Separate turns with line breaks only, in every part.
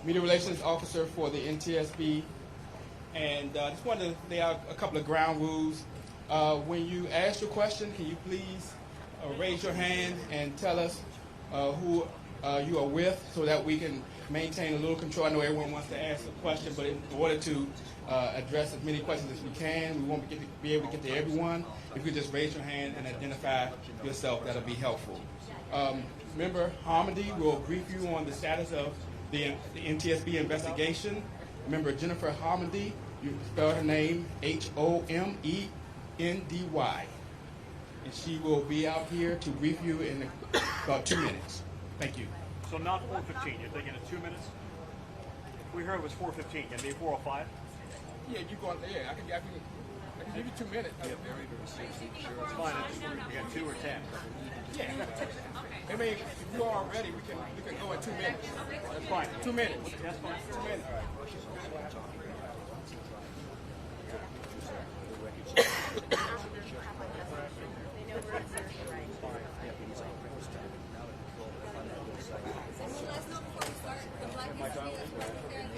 Media Relations Officer for the NTSB. And I just wanted to lay out a couple of ground rules. When you ask your question, can you please raise your hand and tell us who you are with so that we can maintain a little control. I know everyone wants to ask a question, but in order to address as many questions as we can, we won't be able to get to everyone. If you just raise your hand and identify yourself, that'll be helpful. Member Harmony will brief you on the status of the NTSB investigation. Member Jennifer Harmony, you spell her name Homendy, and she will be out here to brief you in about 2 minutes. Thank you.
So not 4:15. You're thinking of 2 minutes? We heard it was 4:15. Can it be 4:05?
Yeah, you go. Yeah, I can give you 2 minutes.
It's fine. We got 2 or 10.
Yeah. I mean, if you are ready, we can go in 2 minutes.
That's fine.
2 minutes.
That's fine.
2 minutes.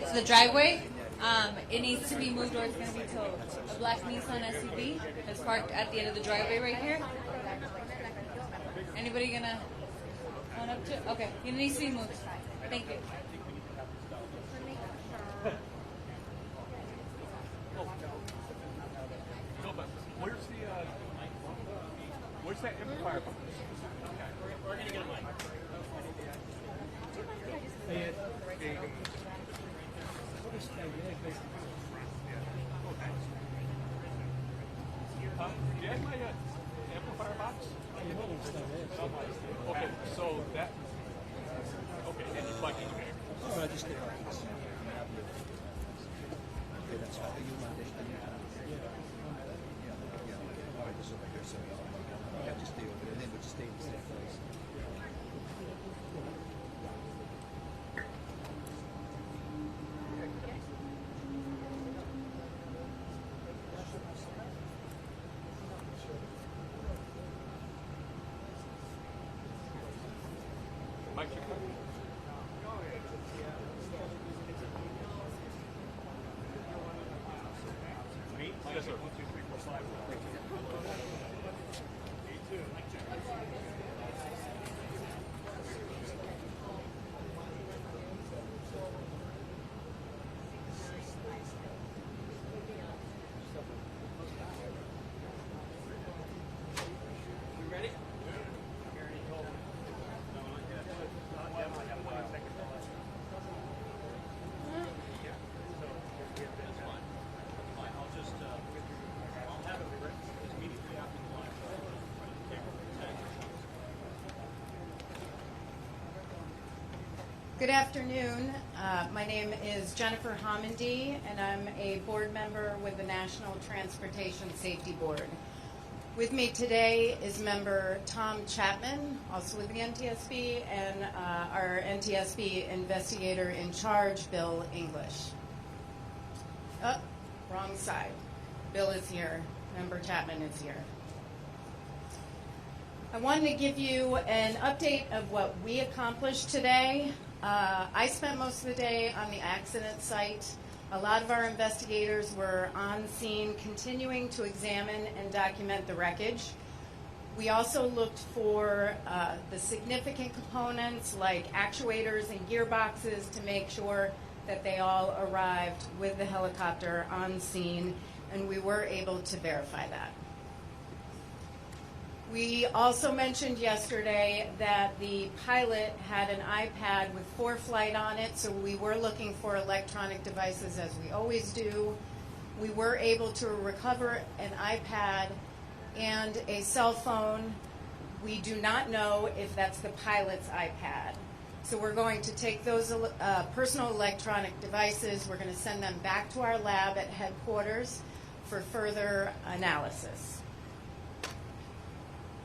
So the driveway, it needs to be moved or it's going to be towed. A black Nissan SUV is parked at the end of the driveway right here. Anybody going to run up to it? Okay, it needs to be moved. Thank you.
Where's that amplifier? We're going to get a mic. Do you have my amplifier box? Okay, so that. Okay, and it's plugged in there.
Oh, I just did. Okay, that's fine. You want this? All right, this is over here. So you have to stay over there, and then we'll just stay in the same place.
Yes, sir. 1, 2, 3, 4, 5. You ready?
Good afternoon. My name is Jennifer Homendy, and I'm a board member with the National Transportation Safety Board. With me today is member Tom Chapman, also with the NTSB, and our NTSB investigator in charge, Bill English. Oh, wrong side. Bill is here. Member Chapman is here. I wanted to give you an update of what we accomplished today. I spent most of the day on the accident site. A lot of our investigators were on scene continuing to examine and document the wreckage. We also looked for the significant components like actuators and gearboxes to make sure that they all arrived with the helicopter on scene, and we were able to verify that. We also mentioned yesterday that the pilot had an iPad with ForeFlight on it, so we were looking for electronic devices as we always do. We were able to recover an iPad and a cell phone. We do not know if that's the pilot's iPad. So we're going to take those personal electronic devices, we're going to send them back to our lab at headquarters for further analysis.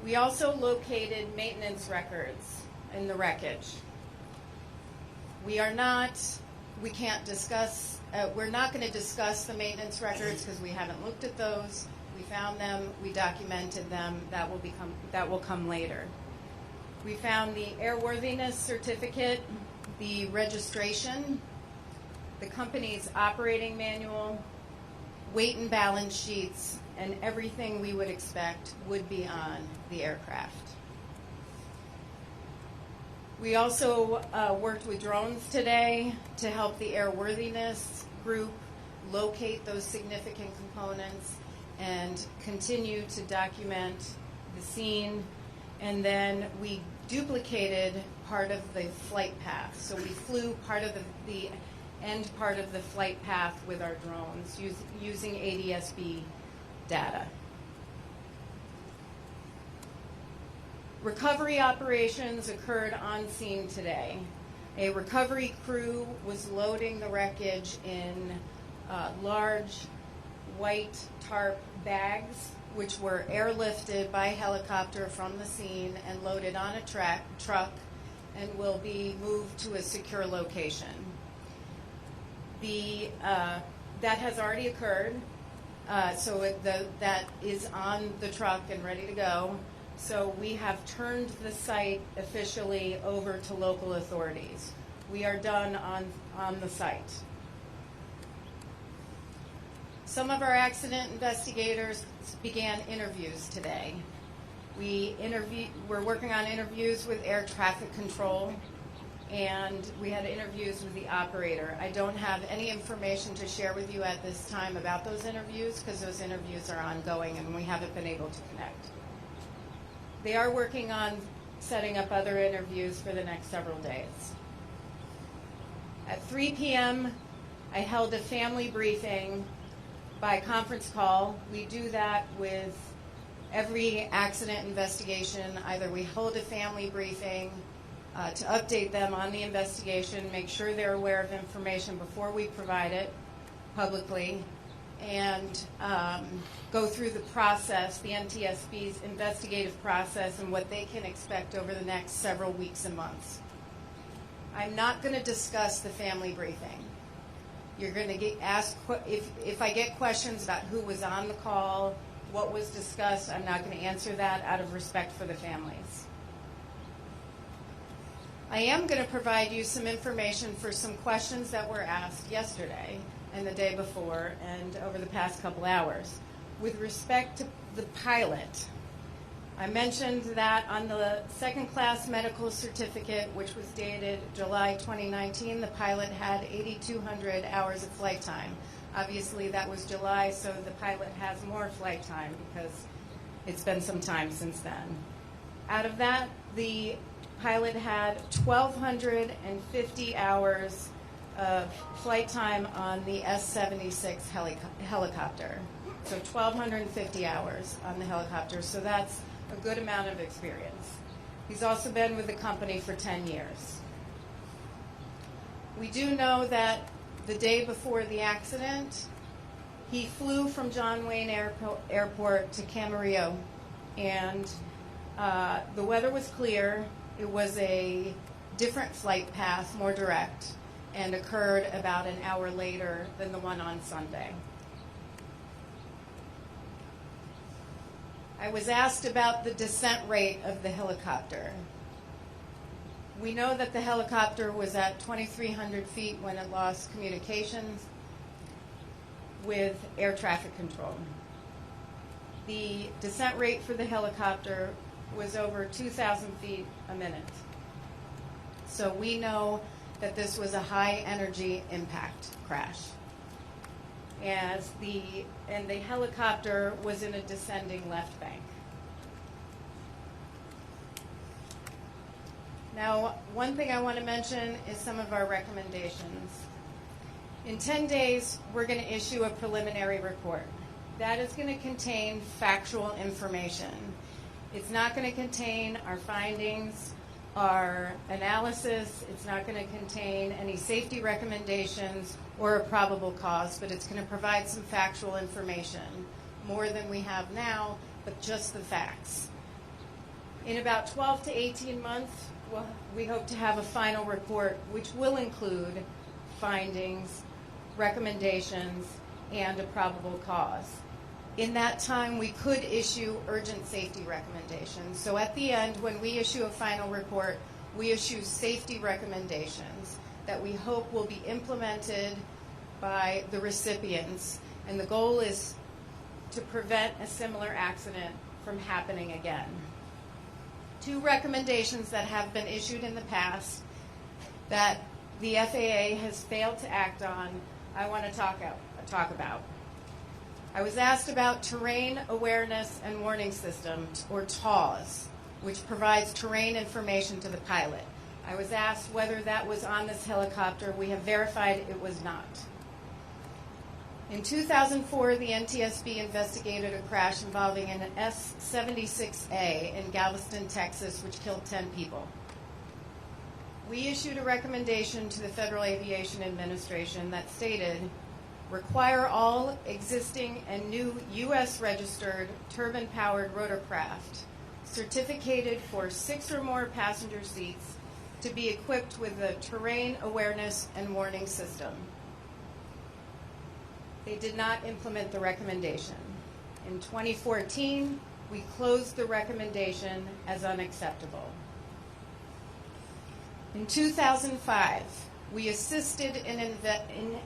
We also located maintenance records in the wreckage. We're not going to discuss the maintenance records because we haven't looked at those. We found them, we documented them, that will come later. We found the airworthiness certificate, the registration, the company's operating manual, weight and balance sheets, and everything we would expect would be on the aircraft. We also worked with drones today to help the airworthiness group locate those significant components and continue to document the scene. And then we duplicated part of the flight path. So we flew part of the end part of the flight path with our drones using NTSB data. Recovery operations occurred on scene today. A recovery crew was loading the wreckage in large white tarp bags, which were airlifted by helicopter from the scene and loaded on a truck and will be moved to a secure location. That has already occurred, so that is on the truck and ready to go. So we have turned the site officially over to local authorities. We are done on the site. Some of our accident investigators began interviews today. We're working on interviews with air traffic control, and we had interviews with the operator. I don't have any information to share with you at this time about those interviews because those interviews are ongoing and we haven't been able to connect. They are working on setting up other interviews for the next several days. At 3 p.m., I held a family briefing by conference call. We do that with every accident investigation. Either we hold a family briefing to update them on the investigation, make sure they're aware of information before we provide it publicly, and go through the process, the NTSB's investigative process, and what they can expect over the next several weeks and months. I'm not going to discuss the family briefing. You're going to get asked, if I get questions about who was on the call, what was discussed, I'm not going to answer that out of respect for the families. I am going to provide you some information for some questions that were asked yesterday and the day before and over the past couple hours. With respect to the pilot, I mentioned that on the second class medical certificate, which was dated July 2019, the pilot had 8,200 hours of flight time. Obviously that was July, so the pilot has more flight time because it's been some time since then. Out of that, the pilot had 1,250 hours of flight time on the S-76 helicopter. So 1,250 hours on the helicopter, so that's a good amount of experience. He's also been with the company for 10 years. We do know that the day before the accident, he flew from John Wayne Airport to Camarillo, and the weather was clear. It was a different flight path, more direct, and occurred about an hour later than the one on Sunday. I was asked about the descent rate of the helicopter. We know that the helicopter was at 2,300 feet when it lost communications with air traffic control. The descent rate for the helicopter was over 2,000 feet a minute. So we know that this was a high energy impact crash. And the helicopter was in a descending left bank. Now, one thing I want to mention is some of our recommendations. In 10 days, we're going to issue a preliminary report. That is going to contain factual information. It's not going to contain our findings, our analysis. It's not going to contain any safety recommendations or a probable cause, but it's going to provide some factual information, more than we have now, but just the facts. In about 12 to 18 months, we hope to have a final report which will include findings, recommendations, and a probable cause. In that time, we could issue urgent safety recommendations. So at the end, when we issue a final report, we issue safety recommendations that we hope will be implemented by the recipients, and the goal is to prevent a similar accident from happening again. 2 recommendations that have been issued in the past that the FAA has failed to act on, I want to talk about. I was asked about Terrain Awareness and Warning System, or TAWS, which provides terrain information to the pilot. I was asked whether that was on this helicopter. We have verified it was not. In 2004, the NTSB investigated a crash involving an S-76A in Galveston, Texas, which killed 10 people. We issued a recommendation to the Federal Aviation Administration that stated, require all existing and new U.S. registered turbine-powered rotorcraft certificated for 6 or more passenger seats to be equipped with a terrain awareness and warning system. They did not implement the recommendation. In 2014, we closed the recommendation as unacceptable. In 2005, we assisted in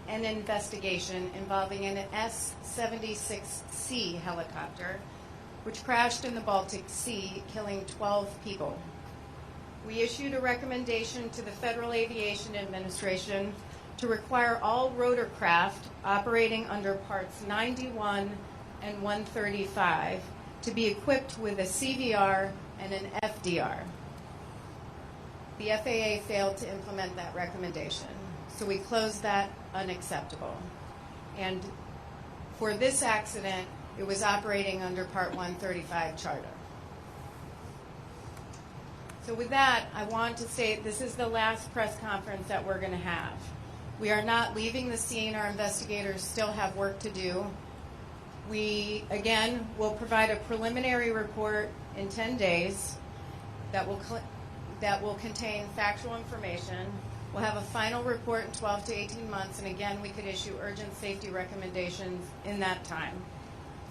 an investigation involving an S-76C helicopter, which crashed in the Baltic Sea, killing 12 people. We issued a recommendation to the Federal Aviation Administration to require all rotorcraft operating under Parts 91 and 135 to be equipped with a CVR and an FDR. The FAA failed to implement that recommendation, so we closed that unacceptable. And for this accident, it was operating under Part 135 charter. So with that, I want to state this is the last press conference that we're going to have. We are not leaving the scene. Our investigators still have work to do. We, again, will provide a preliminary report in 10 days that will contain factual information. We'll have a final report in 12 to 18 months, and again, we could issue urgent safety recommendations in that time.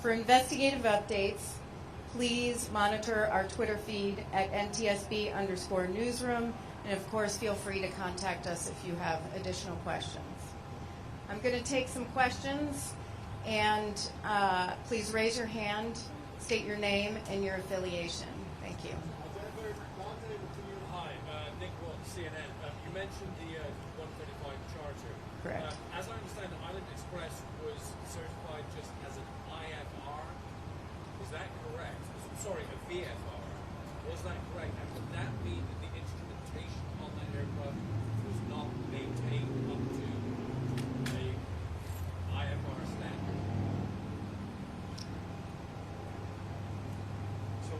For investigative updates, please monitor our Twitter feed at NTSB_newsroom, and of course, feel free to contact us if you have additional questions. I'm going to take some questions, and please raise your hand, state your name and your affiliation. Thank you.
Hi, Nick Roth, CNN. You mentioned the 135 charter.
Correct.
As I understand, the Island Express was certified just as an IFR. Is that correct? Sorry, a VFR. Was that correct? And would that mean that the instrumentation on that aircraft was not maintained up to a IFR standard?
So,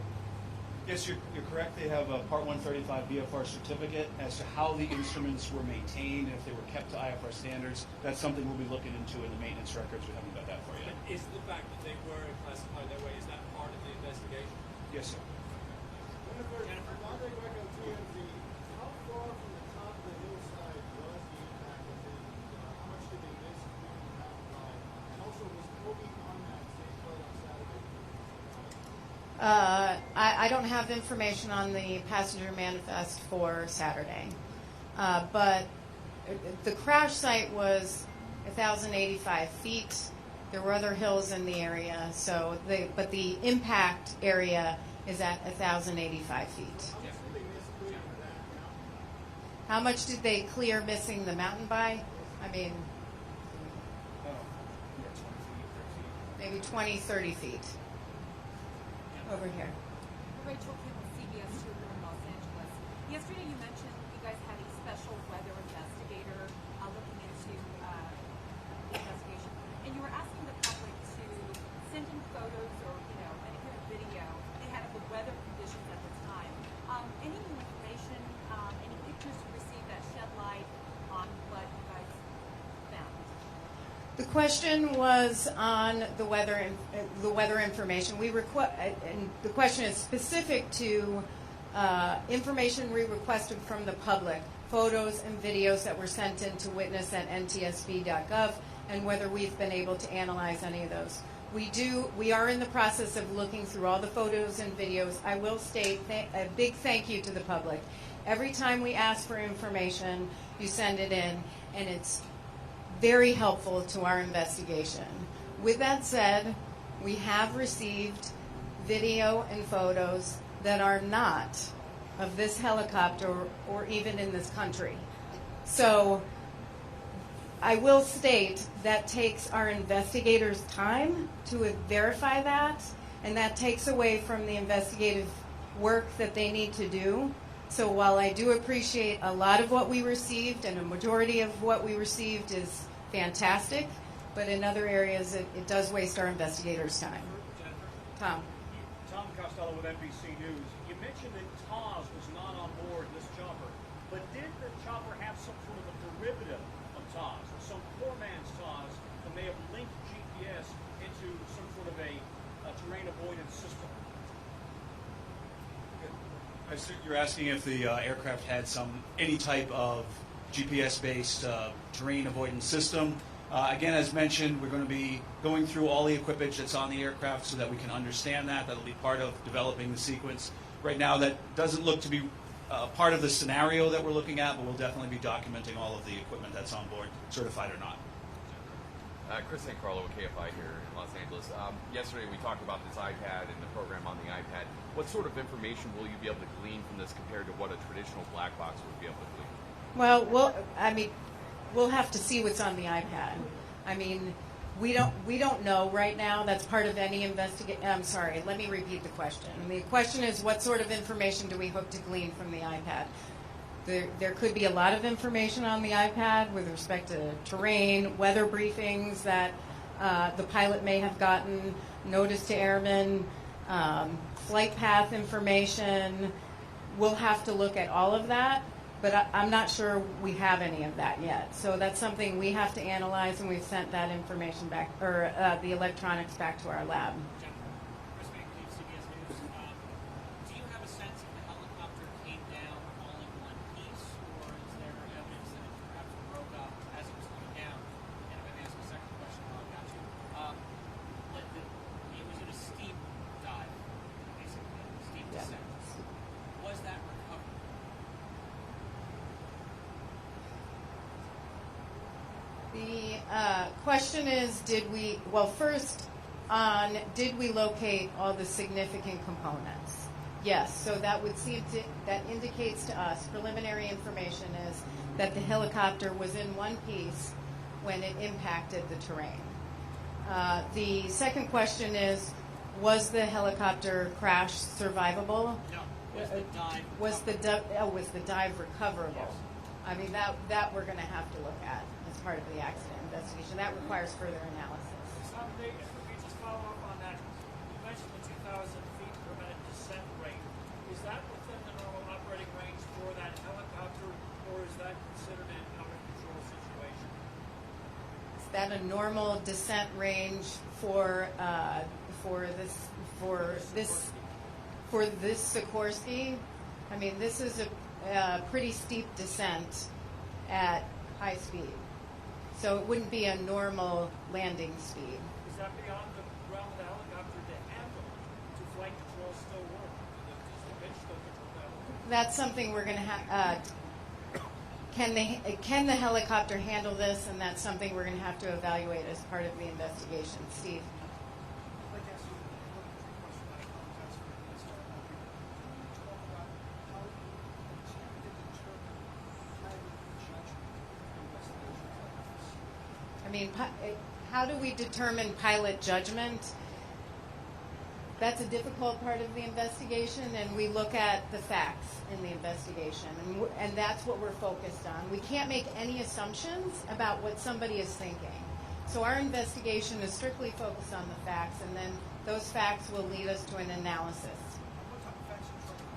yes, you're correct. They have a Part 135 VFR certificate. As to how the instruments were maintained and if they were kept to IFR standards, that's something we'll be looking into in the maintenance records. We haven't got that for you.
But is the fact that they were classified that way, is that part of the investigation?
Yes, sir.
Jennifer?
How far from the top of the hillside was the impact of the, how much did they miss the mountain climb? And also, was Kobe on that same flight on Saturday?
I don't have information on the passenger manifest for Saturday, but the crash site was 1,085 feet. There were other hills in the area, but the impact area is at 1,085 feet. How much did they clear missing the mountain by? I mean, maybe 20, 30 feet. Over here.
Rachel Kim with CBS 2 in Los Angeles. Yesterday you mentioned you guys had a special weather investigator looking into the investigation, and you were asking the public to send in photos or any kind of video they had of the weather conditions at the time. Any new information, any pictures you received that shed light on what you guys found?
The question was on the weather information. And the question is specific to information we requested from the public, photos and videos that were sent in to witness at ntsb.gov, and whether we've been able to analyze any of those. We are in the process of looking through all the photos and videos. I will state a big thank you to the public. Every time we ask for information, you send it in, and it's very helpful to our investigation. With that said, we have received video and photos that are not of this helicopter or even in this country. So I will state that takes our investigators time to verify that, and that takes away from the investigative work that they need to do. So while I do appreciate a lot of what we received, and a majority of what we received is fantastic, but in other areas it does waste our investigators' time. Tom.
Tom Costello with NBC News. You mentioned that TAWS was not on board this chopper, but did the chopper have some sort of a derivative of TAWS, or some poor man's TAWS, that may have linked GPS into some sort of a terrain avoidance system?
I assume you're asking if the aircraft had any type of GPS-based terrain avoidance system. Again, as mentioned, we're going to be going through all the equipage that's on the aircraft so that we can understand that. That'll be part of developing the sequence. Right now, that doesn't look to be part of the scenario that we're looking at, but we'll definitely be documenting all of the equipment that's on board, certified or not.
Chris St. Carlo with KFI here in Los Angeles. Yesterday we talked about this iPad and the program on the iPad. What sort of information will you be able to glean from this compared to what a traditional black box would be able to glean?
Well, we'll have to see what's on the iPad. I mean, we don't know right now. That's part of any investigation. I'm sorry. Let me repeat the question. The question is, what sort of information do we hope to glean from the iPad? There could be a lot of information on the iPad with respect to terrain, weather briefings that the pilot may have gotten, notice to airmen, flight path information. We'll have to look at all of that, but I'm not sure we have any of that yet. So that's something we have to analyze, and we've sent that information back, or the electronics back to our lab.
Chris Baker, CBS News. Do you have a sense if the helicopter came down all in one piece, or is there evidence that it perhaps broke up as it was coming down? And if I may ask a second question while I've got you. It was in a steep dive, basically, steep descent. Was that recovered?
The question is, did we locate all the significant components? Yes, so that indicates to us, preliminary information is that the helicopter was in one piece when it impacted the terrain. The second question is, was the helicopter crash survivable?
No. Was the
dive recoverable? I mean, that we're going to have to look at as part of the accident investigation. That requires further analysis.
If we just follow up on that, you mentioned the 2,000 feet per minute descent rate. Is that within the normal operating range for that helicopter, or is that considered an out-of-control situation?
Is that a normal descent range for this Sikorsky? I mean, this is a pretty steep descent at high speed, so it wouldn't be a normal landing speed.
Is that beyond the realm of the helicopter to handle? Do flight controls still work? Does the pitch still control that?
That's something we're going to have. Can the helicopter handle this? And that's something we're going to have to evaluate as part of the investigation. Steve.
I'd like to ask you a question. I apologize for this. Can you talk about how you intend to determine how you judge investigations like this?
I mean, how do we determine pilot judgment? That's a difficult part of the investigation, and we look at the facts in the investigation, and that's what we're focused on. We can't make any assumptions about what somebody is thinking. So our investigation is strictly focused on the facts, and then those facts will lead us to an analysis.
What type of facts are you talking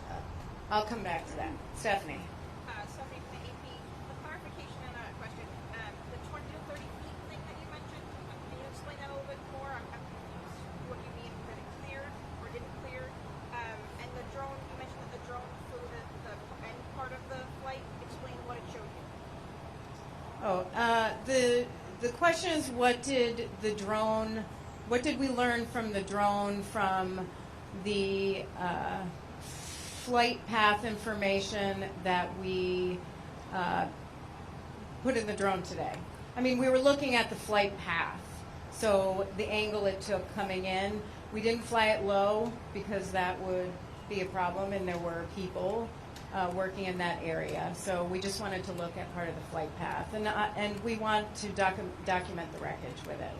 about?
I'll come back to that. Stephanie.
Stephanie from the AP. A clarification on that question. The 20 to 30 feet thing that you mentioned, can you explain that a little bit more? I'm confused what you mean, that it cleared or didn't clear. And the drone, you mentioned that the drone flew the end part of the flight. Explain what it showed you.
The question is, what did we learn from the drone from the flight path information that we put in the drone today. I mean, we were looking at the flight path, so the angle it took coming in. We didn't fly it low because that would be a problem, and there were people working in that area. So we just wanted to look at part of the flight path, and we want to document the wreckage with it.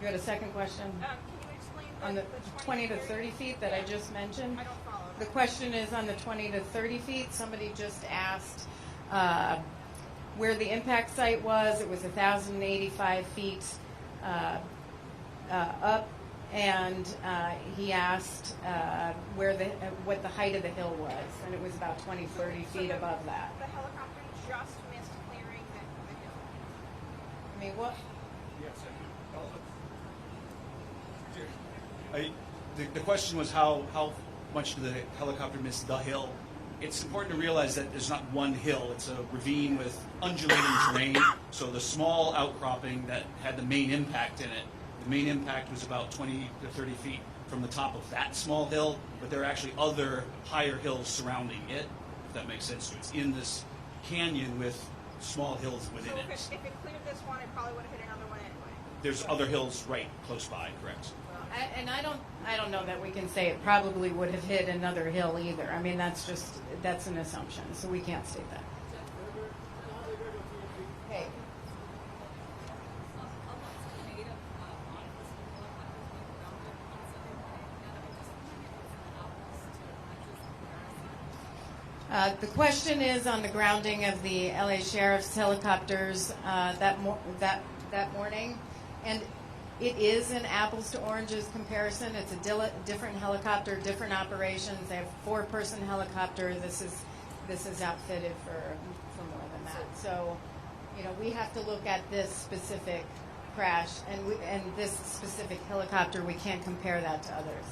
You had a second question?
Can you explain
On the 20 to 30 feet that I just mentioned?
I don't follow.
The question is on the 20 to 30 feet. Somebody just asked where the impact site was. It was 1,085 feet up, and he asked what the height of the hill was, and it was about 20, 30 feet above that.
The helicopter just missed clearing the hill.
I mean, what?
The question was how much did the helicopter miss the hill? It's important to realize that there's not one hill. It's a ravine with undulating terrain. So the small outcropping that had the main impact in it, the main impact was about 20 to 30 feet from the top of that small hill, but there are actually other higher hills surrounding it, if that makes sense. So it's in this canyon with small hills within it.
If it cleared this one, it probably would have hit another one anyway.
There's other hills right close by, correct?
I don't know that we can say it probably would have hit another hill either. I mean, that's an assumption, so we can't state that. Okay. The question is on the grounding of the LA Sheriff's helicopters that morning, and it is an apples to oranges comparison. It's a different helicopter, different operations. They have a 4-person helicopter. This is outfitted for more than that. So, we have to look at this specific crash and this specific helicopter. We can't compare that to others.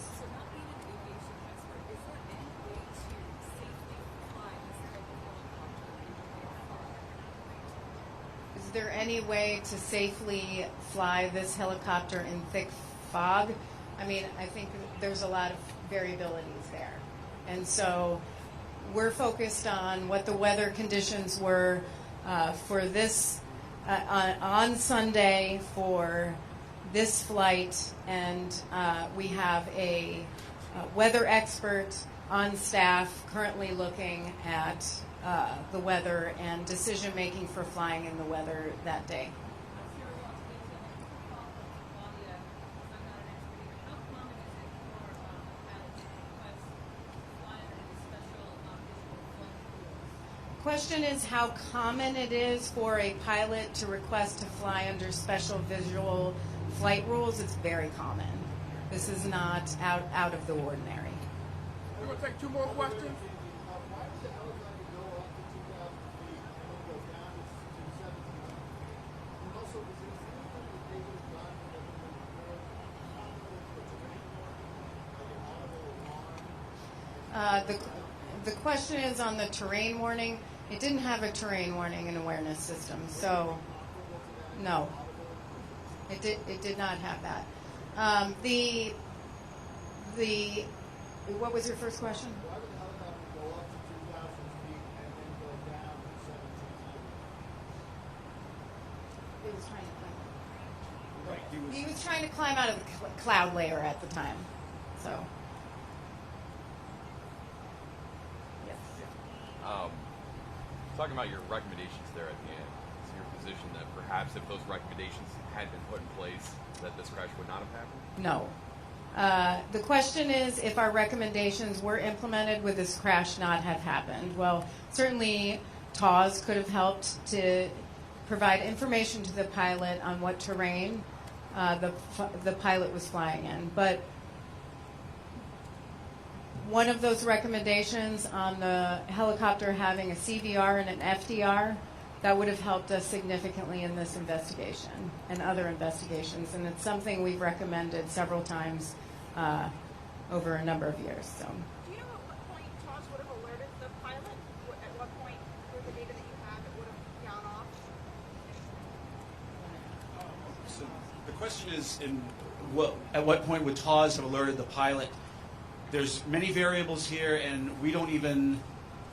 Is there any way to safely fly this helicopter in thick fog? I mean, I think there's a lot of variabilities there. And so we're focused on what the weather conditions were for this, on Sunday for this flight. And we have a weather expert on staff currently looking at the weather and decision making for flying in the weather that day. Question is how common it is for a pilot to request to fly under special visual flight rules. It's very common. This is not out of the ordinary.
We're going to take 2 more questions.
The question is on the terrain warning. It didn't have a terrain warning and awareness system, so no, it did not have that. What was your first question?
Why would the helicopter go up to 2,000 feet and then go down to 17,000?
He was trying to climb.
Right.
He was trying to climb out of the cloud layer at the time. So. Yes.
Talking about your recommendations there at the end, is your position that perhaps if those recommendations had been put in place, that this crash would not have happened?
No. The question is if our recommendations were implemented, would this crash not have happened? Well, certainly TAWS could have helped to provide information to the pilot on what terrain the pilot was flying in. But one of those recommendations on the helicopter having a CVR and an FDR, that would have helped us significantly in this investigation and other investigations. And it's something we've recommended several times over a number of years. So.
Do you know at what point TAWS would have alerted the pilot? At what point, through the data that you have, it would have gone off?
So the question is, at what point would TAWS have alerted the pilot? There's many variables here, and we don't even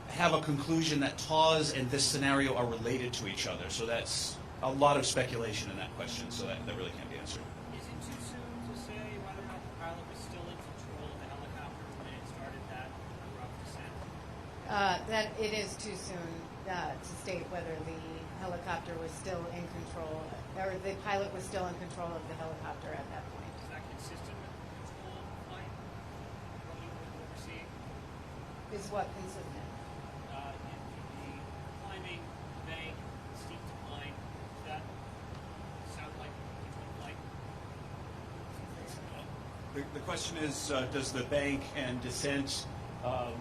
have a conclusion that TAWS and this scenario are related to each other. So that's a lot of speculation in that question, so that really can't be answered.
Is it too soon to say whether or not the pilot was still in control of the helicopter when it started that abrupt descent?
That it is too soon to state whether the helicopter was still in control, or the pilot was still in control of the helicopter at that point.
Is that consistent with the control flight? What we're seeing?
Is what consistent?
The climbing bank, steep decline, does that sound like control flight?
The question is, does the bank and descent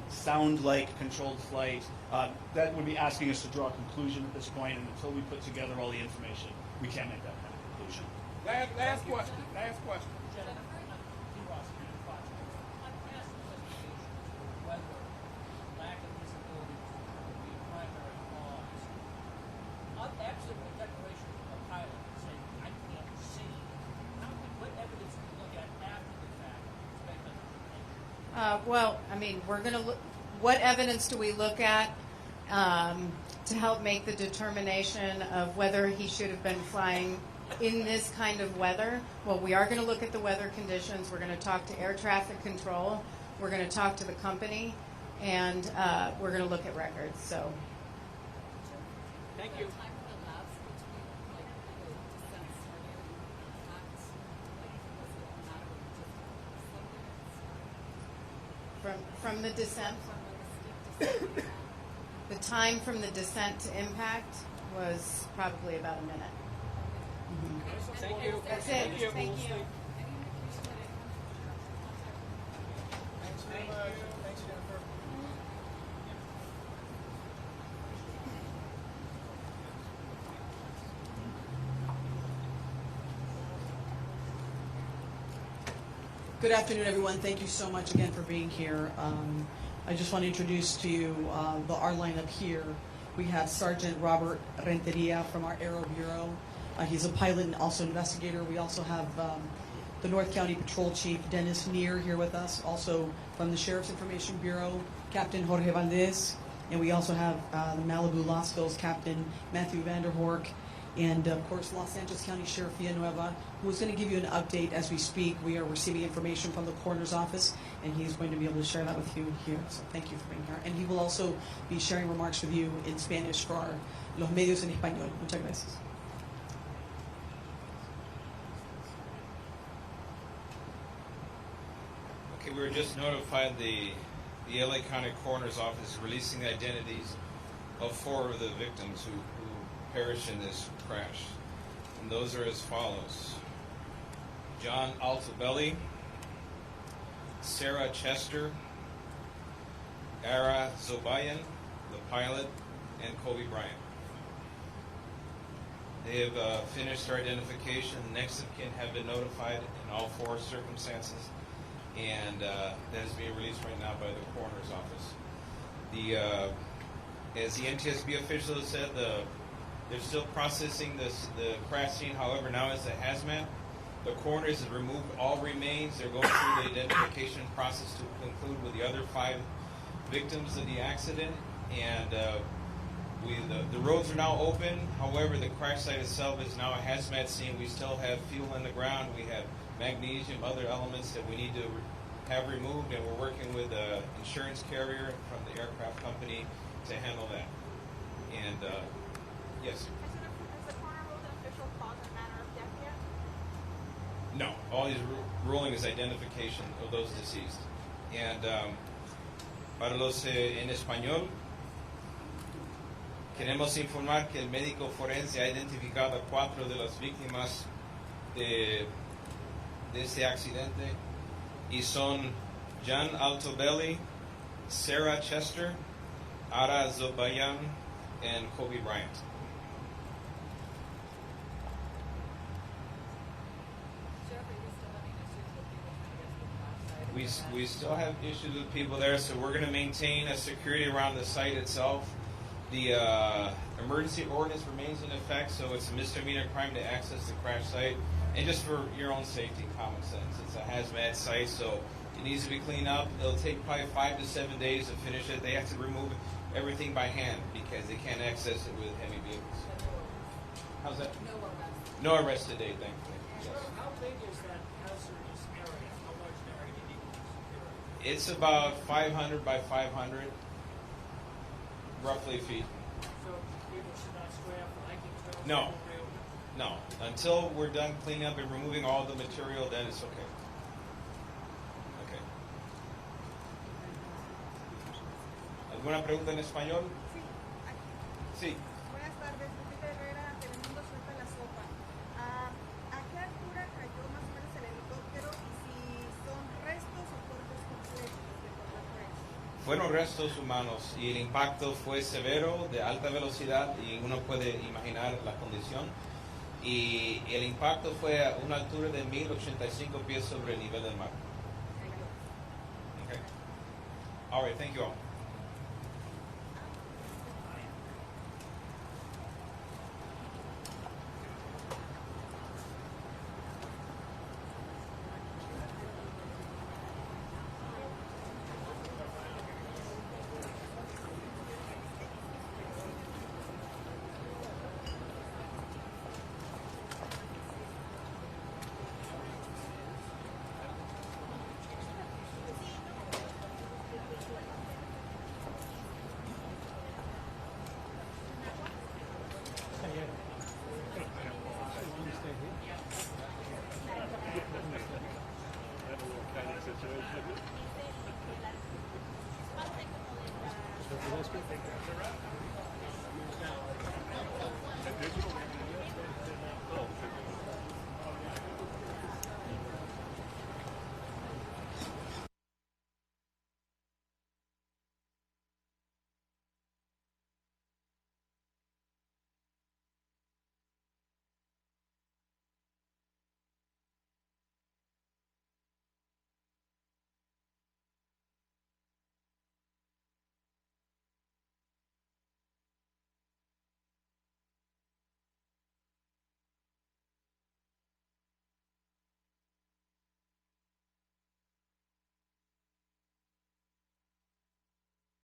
sound like controlled flight? That would be asking us to draw a conclusion at this point, and until we put together all the information, we can't make that kind of conclusion.
Last question. Last question.
Well, I mean, we're going to look. What evidence do we look at to help make the determination of whether he should have been flying in this kind of weather? Well, we are going to look at the weather conditions. We're going to talk to air traffic control. We're going to talk to the company, and we're going to look at records. So.
Thank you.
From the descent, the time from the descent to impact was probably about a minute. Mm-hmm.
Thank you.
That's it. Thank you.
Thanks very much. Thanks, Jennifer.
Good afternoon, everyone. Thank you so much again for being here. I just want to introduce to you our lineup here. We have Sergeant Robert Renteria from our Aero Bureau. He's a pilot and also investigator. We also have the North County Patrol Chief Dennis Neer here with us, also from the Sheriff's Information Bureau, Captain Jorge Valdez, and we also have the Malibu Los Feliz Captain Matthew Vanderhork, and of course Los Angeles County Sheriff Villanueva, who is going to give you an update as we speak. We are receiving information from the coroner's office, and he's going to be able to share that with you here. So thank you for being here. And he will also be sharing remarks with you in Spanish for our Los Medios en Español. Muchas gracias.
Okay, we were just notified the LA County Coroner's Office is releasing the identities of 4 of the victims who perished in this crash. And those are as follows: John Altobelli, Sarah Chester, Ara Zobayan, the pilot, and Kobe Bryant. They have finished their identification. Next of kin have been notified in all 4 circumstances, and that is being released right now by the coroner's office. As the NTSB official said, they're still processing the crash scene. However, now it's a hazmat. The coroners have removed all remains. They're going through the identification process to conclude with the other 5 victims of the accident. And the roads are now open. However, the crash site itself is now a hazmat scene. We still have fuel in the ground. We have magnesium, other elements that we need to have removed, and we're working with an insurance carrier from the aircraft company to handle that. And yes.
Has the coroner ruled an official cause and manner of death yet?
No, all he's ruling is identification of those deceased. And para los en español, queremos informar que el médico forense ha identificado a 4 de las víctimas de este accidente y son John Altobelli, Sarah Chester, Ara Zobayan, and Kobe Bryant. We still have issues with people there, so we're going to maintain a security around the site itself. The emergency ordinance remains in effect, so it's a misdemeanor crime to access the crash site. And just for your own safety, common sense, it's a hazmat site, so it needs to be cleaned up. It'll take probably 5 to 7 days to finish it. They have to remove everything by hand because they can't access it with heavy vehicles. How's that?
No arrests.
No arrest today, thankfully. Yes.
How big is that hazardous area? How large an area do you need to secure?
It's about 500 by 500, roughly feet.
So people should not stray off the hiking trails?
No. No, until we're done cleaning up and removing all the material, then it's okay. Okay. ¿Alguna pregunta en español? Sí.
Buenas tardes, Lupita Herrera, Telemundo Suelta la Sopa. ¿A qué altura cayó más o menos el helicóptero y si son restos o cuerpos completos de Kobe Bryant?
Fueron restos humanos y el impacto fue severo, de alta velocidad, y uno puede imaginar la condición. Y el impacto fue a una altura de 1085 pies sobre el nivel del mar. Okay. All right, thank you all.